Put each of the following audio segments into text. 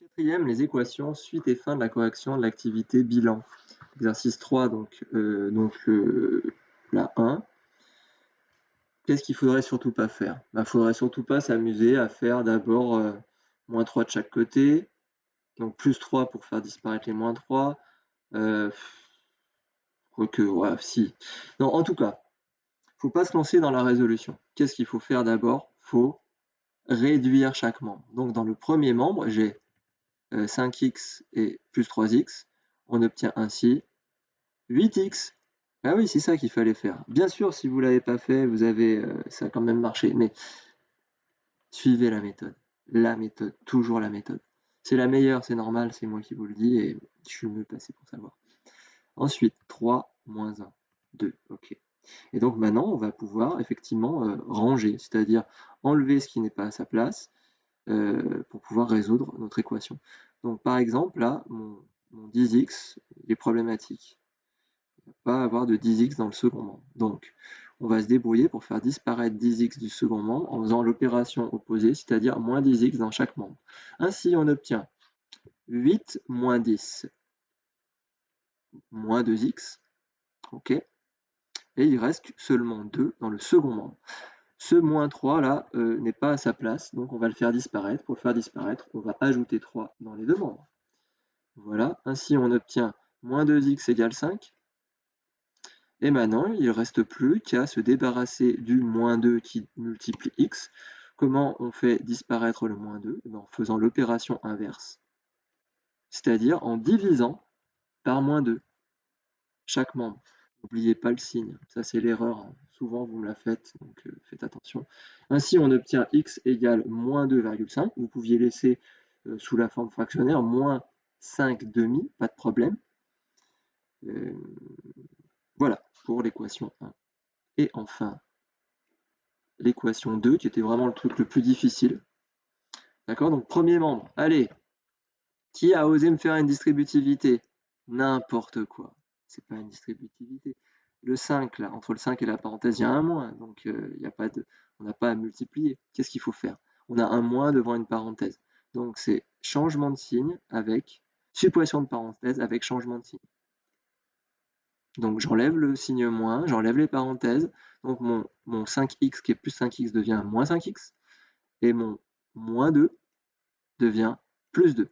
Quatrième, les équations, suite et fin de la correction de l'activité bilan. Exercice 3, la 1. Qu'est-ce qu'il faudrait surtout pas faire? Il faudrait surtout pas s'amuser à faire d'abord moins 3 de chaque côté, donc plus 3 pour faire disparaître les moins 3. Quoique, ouais, si. Non, en tout cas, faut pas se lancer dans la résolution. Qu'est-ce qu'il faut faire d'abord? Faut réduire chaque membre. Donc dans le premier membre, j'ai 5x et plus 3x. On obtient ainsi 8x. Ah oui, c'est ça qu'il fallait faire. Bien sûr, si vous ne l'avez pas fait, ça a quand même marché. Mais suivez la méthode. La méthode, toujours la méthode. C'est la meilleure, c'est normal, c'est moi qui vous le dis et je suis mieux placé pour savoir. Ensuite, 3 moins 1, 2. Ok. Et donc maintenant, on va pouvoir effectivement ranger, c'est-à-dire enlever ce qui n'est pas à sa place pour pouvoir résoudre notre équation. Donc par exemple, là, mon 10x est problématique. Il ne va pas avoir de 10x dans le second membre. Donc, on va se débrouiller pour faire disparaître 10x du second membre en faisant l'opération opposée, c'est-à-dire moins 10x dans chaque membre. Ainsi, on obtient 8 moins 10 moins 2x, ok, et il reste seulement 2 dans le second membre. Ce moins 3 là n'est pas à sa place, donc on va le faire disparaître. Pour le faire disparaître, on va ajouter 3 dans les deux membres. Voilà, ainsi on obtient moins 2x égale 5. Et maintenant, il ne reste plus qu'à se débarrasser du moins 2 qui multiplie x. Comment on fait disparaître le moins 2? En faisant l'opération inverse, c'est-à-dire en divisant par moins 2 chaque membre. N'oubliez pas le signe, ça c'est l'erreur, souvent vous me la faites, donc faites attention. Ainsi on obtient x égale moins 2,5, vous pouviez laisser sous la forme fractionnaire moins 5 demi, pas de problème. Voilà pour l'équation 1. Et enfin, l'équation 2, qui était vraiment le truc le plus difficile. D'accord? Donc premier membre, allez, qui a osé me faire une distributivité? N'importe quoi, c'est pas une distributivité. Le 5, là, entre le 5 et la parenthèse, il y a un moins, donc on n'a pas à multiplier. Qu'est-ce qu'il faut faire? On a un moins devant une parenthèse. Donc c'est changement de signe avec suppression de parenthèse avec changement de signe. Donc j'enlève le signe moins, j'enlève les parenthèses, donc mon 5x qui est plus 5x devient moins 5x, et mon moins 2 devient plus 2.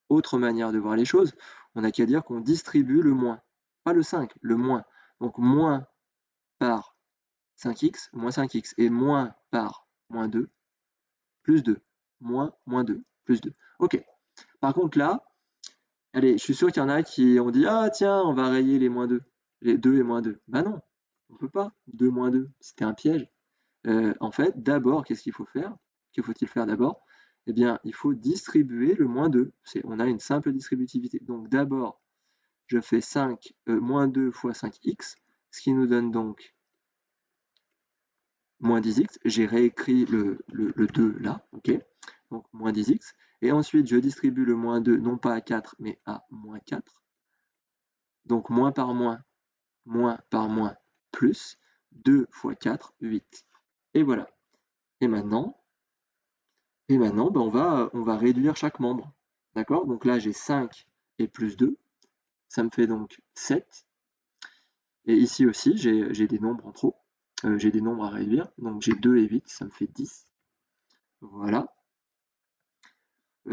Autre manière de voir les choses, on n'a qu'à dire qu'on distribue le moins, pas le 5, le moins. Donc moins par 5x, moins 5x, et moins par moins 2, plus 2. Moins, moins 2, plus 2. Ok. Par contre là, allez, je suis sûr qu'il y en a qui ont dit « Ah tiens, on va rayer les moins 2, les 2 et moins 2. » Bah non, on ne peut pas, 2 moins 2, c'était un piège. En fait, d'abord, qu'est-ce qu'il faut faire? Que faut-il faire d'abord? Eh bien, il faut distribuer le moins 2. On a une simple distributivité. Donc d'abord, je fais moins 2 fois 5x, ce qui nous donne donc moins 10x. J'ai réécrit le 2 là, ok? Donc moins 10x. Et ensuite, je distribue le moins 2 non pas à 4, mais à moins 4. Donc moins par moins, plus 2 fois 4, 8. Et voilà. Et maintenant, on va réduire chaque membre. D'accord? Donc là, j'ai 5 et plus 2. Ça me fait donc 7. Et ici aussi, j'ai des nombres en trop. J'ai des nombres à réduire. Donc j'ai 2 et 8, ça me fait 10. Voilà.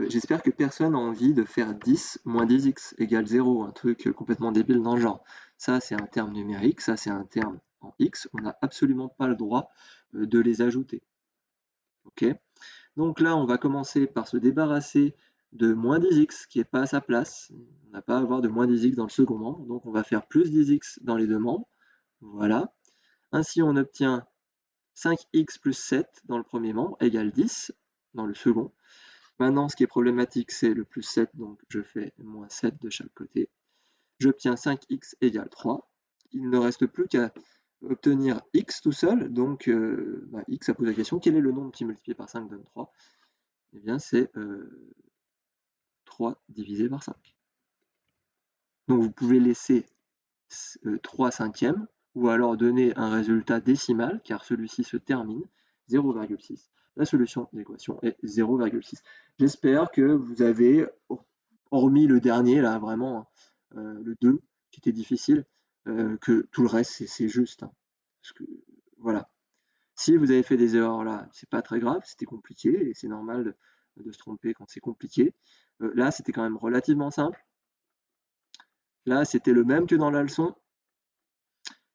J'espère que personne n'a envie de faire 10 moins 10x égale 0, un truc complètement débile dans le genre. Ça, c'est un terme numérique, ça, c'est un terme en x. On n'a absolument pas le droit de les ajouter. Ok? Donc là, on va commencer par se débarrasser de moins 10x qui n'est pas à sa place. On n'a pas à avoir de moins 10x dans le second membre. Donc on va faire plus 10x dans les deux membres. Voilà. Ainsi, on obtient 5x plus 7 dans le premier membre égale 10 dans le second. Maintenant, ce qui est problématique, c'est le plus 7, donc je fais moins 7 de chaque côté. J'obtiens 5x égale 3. Il ne reste plus qu'à obtenir x tout seul, donc x, ça pose la question, quel est le nombre qui multiplié par 5 donne 3? Eh bien, c'est 3 divisé par 5. Donc, vous pouvez laisser 3 cinquièmes, ou alors donner un résultat décimal, car celui-ci se termine, 0,6. La solution de l'équation est 0,6. J'espère que vous avez, hormis le dernier, là, vraiment, le 2, qui était difficile, que tout le reste, c'est juste. Hein. Parce que, voilà. Si vous avez fait des erreurs là, c'est pas très grave, c'était compliqué, et c'est normal de se tromper quand c'est compliqué. Là, c'était quand même relativement simple. Là, c'était le même que dans la leçon.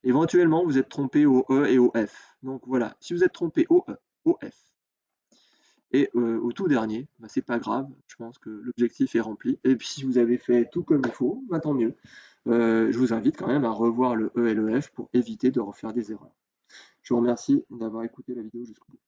Éventuellement, vous êtes trompé au E et au F. Donc voilà, si vous êtes trompé au E, au F et au tout dernier, bah, c'est pas grave, je pense que l'objectif est rempli. Et puis si vous avez fait tout comme il faut, bah, tant mieux. Je vous invite quand même à revoir le E et le F pour éviter de refaire des erreurs. Je vous remercie d'avoir écouté la vidéo jusqu'au bout.